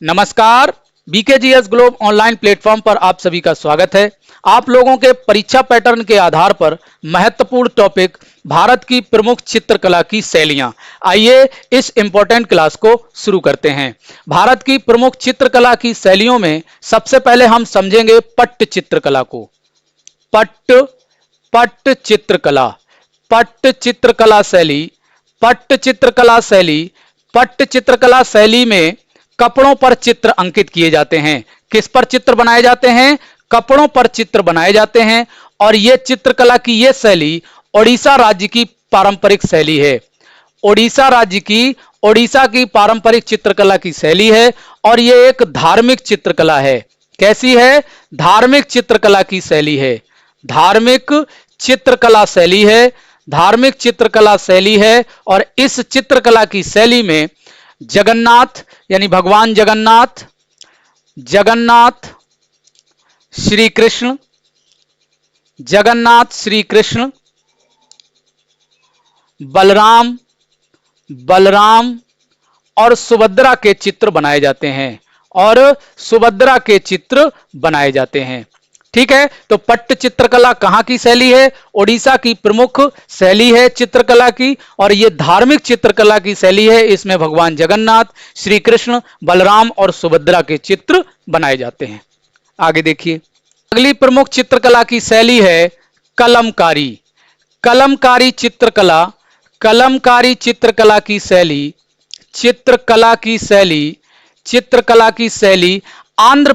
नमस्कार। बीकेजीएस globe online platform पर आप सभी का स्वागत है। आप लोगों के परीक्षा पैटर्न के आधार पर महत्वपूर्ण टॉपिक भारत की प्रमुख चित्रकला की शैलियां। आइए इस इंपॉर्टेंट क्लास को शुरू करते हैं। भारत की प्रमुख चित्रकला की शैलियों में सबसे पहले हम समझेंगे पट्ट चित्रकला को। पट्ट पट्ट चित्रकला पट्ट चित्रकला शैली पट्ट चित्रकला शैली पट्ट चित्रकला शैली में कपड़ों पर चित्र अंकित किए जाते हैं। किस पर चित्र बनाए जाते हैं? कपड़ों पर चित्र बनाए जाते हैं। और यह चित्रकला की यह शैली ओडिशा राज्य की पारंपरिक शैली है। ओडिशा की पारंपरिक चित्रकला की शैली है और यह एक धार्मिक चित्रकला है। कैसी है? धार्मिक चित्रकला की शैली है। धार्मिक चित्रकला शैली है। धार्मिक चित्रकला शैली है और इस चित्रकला की शैली में जगन्नाथ यानी भगवान जगन्नाथ श्री कृष्ण बलराम और सुभद्रा के चित्र बनाए जाते हैं। ठीक है, तो पट्ट चित्रकला कहां की शैली है? ओडिशा की प्रमुख शैली है चित्रकला की और यह धार्मिक चित्रकला की शैली है। इसमें भगवान जगन्नाथ, श्री कृष्ण, बलराम और सुभद्रा के चित्र बनाए जाते हैं। आगे देखिए, अगली प्रमुख चित्रकला की शैली है कलमकारी। कलमकारी चित्रकला की शैली आंध्र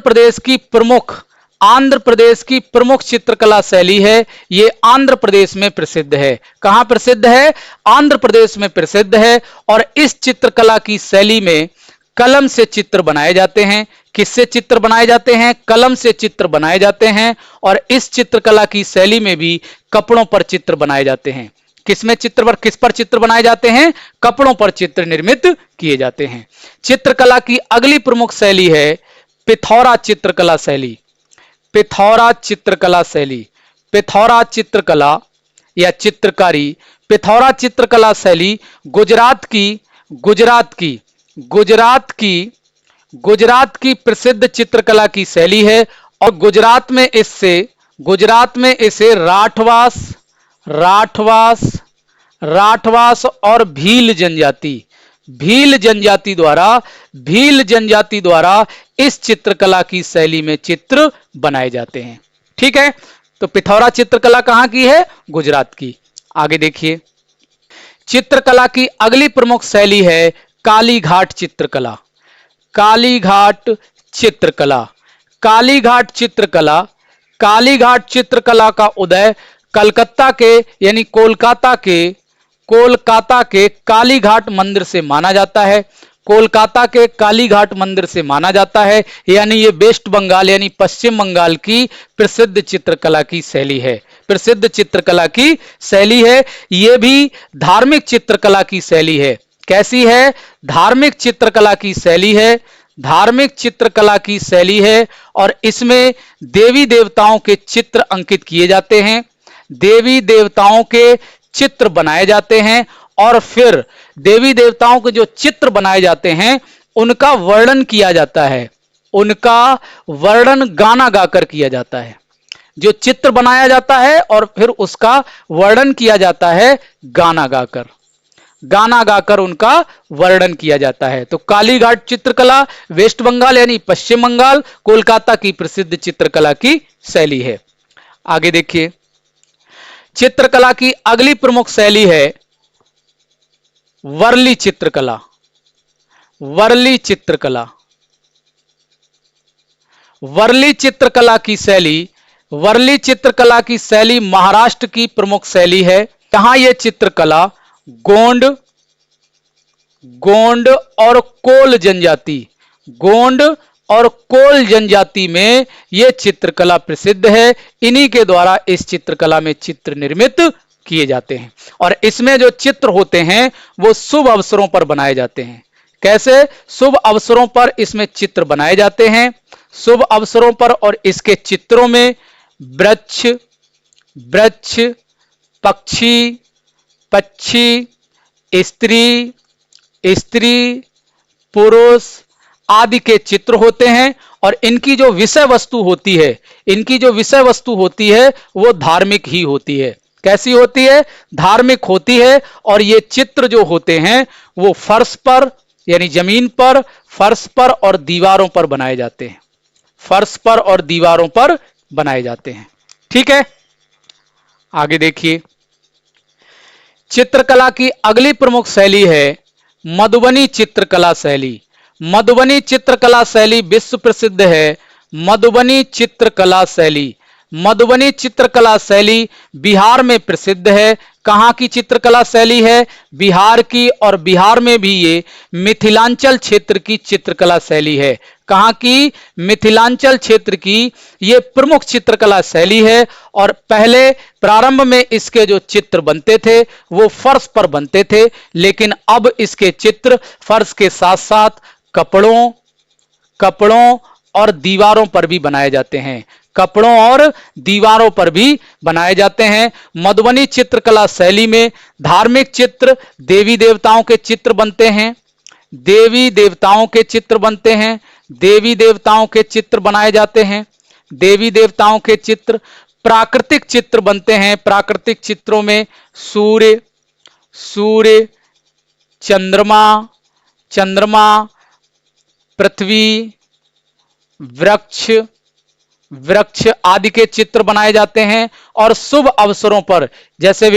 प्रदेश की प्रमुख चित्रकला शैली है। यह आंध्र प्रदेश में प्रसिद्ध है। कहां प्रसिद्ध है? आंध्र प्रदेश में प्रसिद्ध है। और इस चित्रकला की शैली में कलम से चित्र बनाए जाते हैं। किससे चित्र बनाए जाते हैं? कलम से चित्र बनाए जाते हैं। और इस चित्रकला की शैली में भी कपड़ों पर चित्र बनाए जाते हैं। किस पर चित्र बनाए जाते हैं? कपड़ों पर चित्र निर्मित किए जाते हैं। चित्रकला की अगली प्रमुख शैली है पिथौरा चित्रकला शैली। पिथौरा चित्रकला या चित्रकारी। पिथौरा चित्रकला शैली गुजरात की प्रसिद्ध चित्रकला की शैली है और गुजरात में इसे राठवास और भील जनजाति द्वारा इस चित्रकला की शैली में चित्र बनाए जाते हैं। ठीक है, तो पिथौरा चित्रकला कहां की है? गुजरात की। आगे देखिए, चित्रकला की अगली प्रमुख शैली है कालीघाट चित्रकला। कालीघाट चित्रकला का उदय कोलकाता के कालीघाट मंदिर से माना जाता है। यानी ये वेस्ट बंगाल यानी पश्चिम बंगाल की प्रसिद्ध चित्रकला की शैली है। यह भी धार्मिक चित्रकला की शैली है। कैसी है? धार्मिक चित्रकला की शैली है और इसमें देवी देवताओं के चित्र अंकित किए जाते हैं। देवी देवताओं के चित्र बनाए जाते हैं और फिर देवी देवताओं के जो चित्र बनाए जाते हैं उनका वर्णन किया जाता है। उनका वर्णन गाना गाकर किया जाता है। जो चित्र बनाया जाता है और फिर उसका वर्णन किया जाता है गाना गाकर उनका वर्णन किया जाता है। तो कालीघाट चित्रकला वेस्ट बंगाल यानी पश्चिम बंगाल, कोलकाता की प्रसिद्ध चित्रकला की शैली है। आगे देखिए, चित्रकला की अगली प्रमुख शैली है वर्ली चित्रकला। वर्ली चित्रकला की शैली महाराष्ट्र की प्रमुख शैली है। यहां यह चित्रकला गोंड और कोल जनजाति में यह चित्रकला प्रसिद्ध है। इन्हीं के द्वारा इस चित्रकला में चित्र निर्मित किए जाते हैं और इसमें जो चित्र होते हैं वो शुभ अवसरों पर बनाए जाते हैं। कैसे? शुभ अवसरों पर इसमें चित्र बनाए जाते हैं। शुभ अवसरों पर और इसके चित्रों में वृक्ष, पक्षी, स्त्री, पुरुष आदि के चित्र होते हैं और इनकी जो विषय वस्तु होती है, वो धार्मिक ही होती है। कैसी होती है? धार्मिक होती है। और ये चित्र जो होते हैं वो फर्श पर यानी जमीन पर, फर्श पर और दीवारों पर बनाए जाते हैं। फर्श पर और दीवारों पर बनाए जाते हैं। ठीक है, आगे देखिए। चित्रकला की अगली प्रमुख शैली है मधुबनी चित्रकला शैली। मधुबनी चित्रकला शैली विश्व प्रसिद्ध है। मधुबनी चित्रकला शैली, मधुबनी चित्रकला शैली बिहार में प्रसिद्ध है। कहां की चित्रकला शैली है? बिहार की। और बिहार में भी ये मिथिलांचल क्षेत्र की चित्रकला शैली है। कहां की? मिथिलांचल क्षेत्र की ये प्रमुख चित्रकला शैली है। और पहले प्रारंभ में इसके जो चित्र बनते थे वो फर्श पर बनते थे, लेकिन अब इसके चित्र फर्श के साथ साथ कपड़ों और दीवारों पर भी बनाए जाते हैं। कपड़ों और दीवारों पर भी बनाए जाते हैं। मधुबनी चित्रकला शैली में धार्मिक चित्र, देवी देवताओं के चित्र बनते हैं। देवी देवताओं के चित्र बनते हैं। देवी देवताओं के चित्र बनाए जाते हैं। देवी देवताओं के चित्र, प्राकृतिक चित्र बनते हैं। प्राकृतिक चित्रों में सूर्य, चंद्रमा, पृथ्वी, वृक्ष आदि के चित्र बनाए जाते हैं। और शुभ अवसरों पर जैसे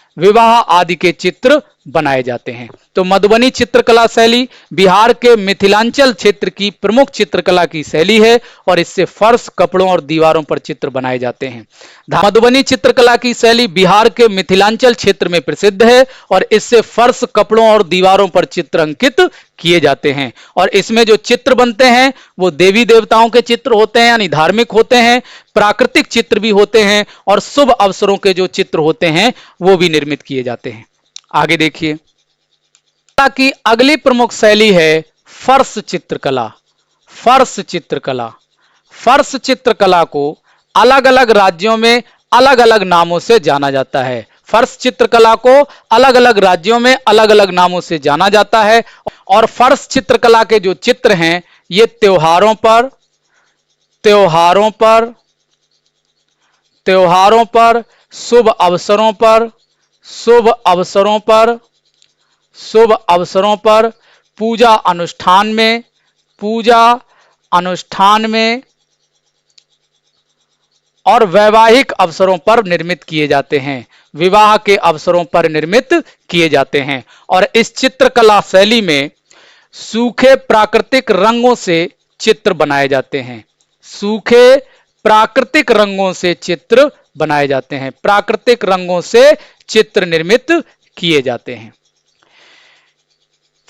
विवाह आदि के चित्र बनाए जाते हैं। तो मधुबनी चित्रकला शैली बिहार के मिथिलांचल क्षेत्र की प्रमुख चित्रकला की शैली है और इससे फर्श, कपड़ों और दीवारों पर चित्र बनाए जाते हैं। मधुबनी चित्रकला की शैली बिहार के मिथिलांचल क्षेत्र में प्रसिद्ध है और इससे फर्श, कपड़ों और दीवारों पर चित्र अंकित किए जाते हैं। और इसमें जो चित्र बनते हैं वो देवी देवताओं के चित्र होते हैं यानी धार्मिक होते हैं, प्राकृतिक चित्र भी होते हैं और शुभ अवसरों के जो चित्र होते हैं वो भी निर्मित किए जाते हैं। आगे देखिए। की अगली प्रमुख शैली है फर्श चित्रकला। फर्श चित्रकला को अलग अलग राज्यों में अलग अलग नामों से जाना जाता है। फर्श चित्रकला को अलग अलग राज्यों में अलग अलग नामों से जाना जाता है। और फर्श चित्रकला के जो चित्र हैं ये त्योहारों पर, शुभ अवसरों पर, पूजा अनुष्ठान में और वैवाहिक अवसरों पर निर्मित किए जाते हैं। विवाह के अवसरों पर निर्मित किए जाते हैं। और इस चित्रकला शैली में सूखे प्राकृतिक रंगों से चित्र बनाए जाते हैं। सूखे प्राकृतिक रंगों से चित्र बनाए जाते हैं। प्राकृतिक रंगों से चित्र निर्मित किए जाते हैं।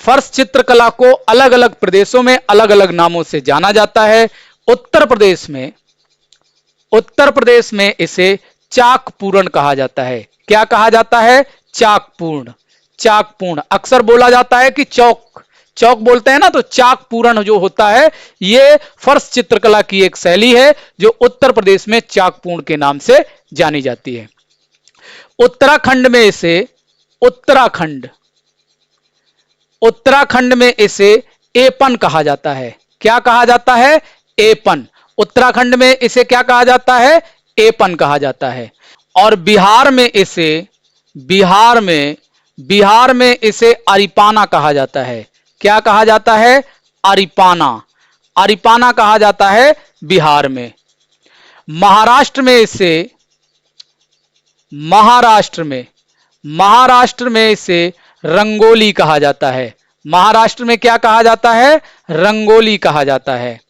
फर्श चित्रकला को अलग अलग प्रदेशों में अलग अलग नामों से जाना जाता है। उत्तर प्रदेश में इसे चाक पूर्ण कहा जाता है। क्या कहा जाता है? चाक पूर्ण। अक्सर बोला जाता है कि चौक बोलते हैं ना, तो चाक पूर्ण जो होता है ये फर्श चित्रकला की एक शैली है जो उत्तर प्रदेश में चाक पूर्ण के नाम से जानी जाती है। उत्तराखंड में इसे एपन कहा जाता है। क्या कहा जाता है? एपन। उत्तराखंड में इसे क्या कहा जाता है? एपन कहा जाता है। और बिहार में इसे अरिपाना कहा जाता है। क्या कहा जाता है? अरिपाना कहा जाता है बिहार में। महाराष्ट्र में इसे रंगोली कहा जाता है। महाराष्ट्र में क्या कहा जाता है? रंगोली कहा जाता है।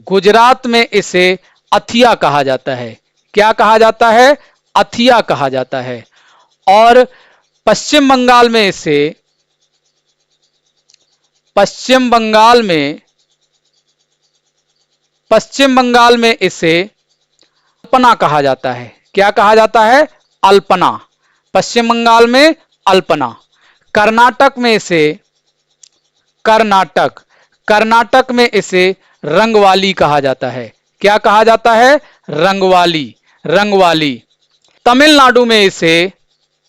गुजरात में इसे अथिया कहा जाता है। क्या कहा जाता है? अथिया कहा जाता है। और पश्चिम बंगाल में इसे अल्पना कहा जाता है। क्या कहा जाता है? अल्पना। पश्चिम बंगाल में अल्पना। कर्नाटक में इसे रंगवाली कहा जाता है। क्या कहा जाता है? रंगवाली। तमिलनाडु में इसे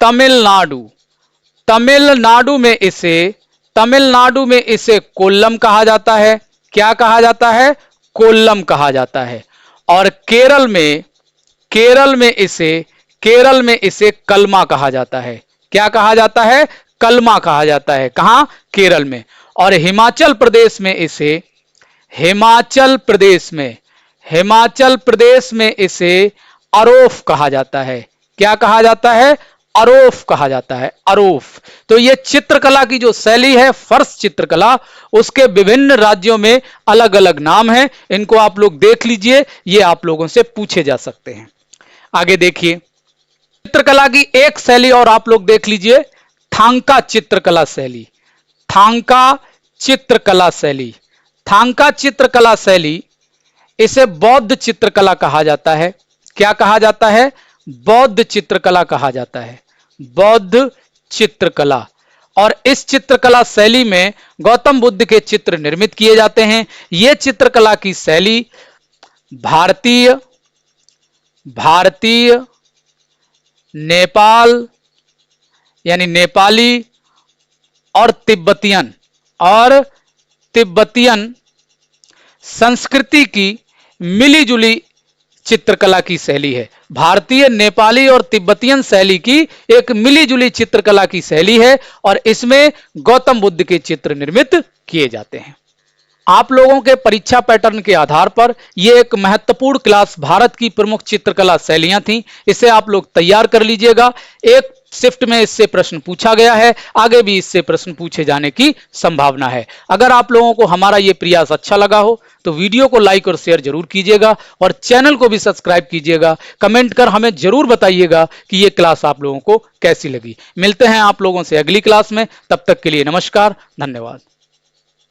तमिलनाडु। तमिलनाडु में इसे कोल्लम कहा जाता है। क्या कहा जाता है? कोल्लम कहा जाता है। और केरल में इसे कलमा कहा जाता है। क्या कहा जाता है? कलमा कहा जाता है। कहां? केरल में। और हिमाचल प्रदेश में इसे अरोफ कहा जाता है। क्या कहा जाता है? अरोफ कहा जाता है। अरोफ। तो ये चित्रकला की जो शैली है, फर्श चित्रकला, उसके विभिन्न राज्यों में अलग अलग नाम हैं। इनको आप लोग देख लीजिए, ये आप लोगों से पूछे जा सकते हैं। आगे देखिए, चित्रकला की एक शैली और आप लोग देख लीजिए, थांका चित्रकला शैली। थांका चित्रकला शैली, इसे बौद्ध चित्रकला कहा जाता है। क्या कहा जाता है? बौद्ध चित्रकला कहा जाता है। बौद्ध चित्रकला। और इस चित्रकला शैली में गौतम बुद्ध के चित्र निर्मित किए जाते हैं। यह चित्रकला की शैली भारतीय नेपाल यानी नेपाली और तिब्बतियन संस्कृति की मिलीजुली चित्रकला की शैली है। भारतीय, नेपाली और तिब्बतियन शैली की एक मिलीजुली चित्रकला की शैली है और इसमें गौतम बुद्ध के चित्र निर्मित किए जाते हैं। आप लोगों के परीक्षा पैटर्न के आधार पर यह एक महत्वपूर्ण क्लास भारत की प्रमुख चित्रकला शैलियां थी। इसे आप लोग तैयार कर लीजिएगा। एक शिफ्ट में इससे प्रश्न पूछा गया है, आगे भी इससे प्रश्न पूछे जाने की संभावना है। अगर आप लोगों को हमारा यह प्रयास अच्छा लगा हो तो वीडियो को लाइक और शेयर जरूर कीजिएगा और चैनल को भी सब्सक्राइब कीजिएगा। कमेंट कर हमें जरूर बताइएगा कि यह क्लास आप लोगों को कैसी लगी। मिलते हैं आप लोगों से अगली क्लास में। तब तक के लिए नमस्कार, धन्यवाद।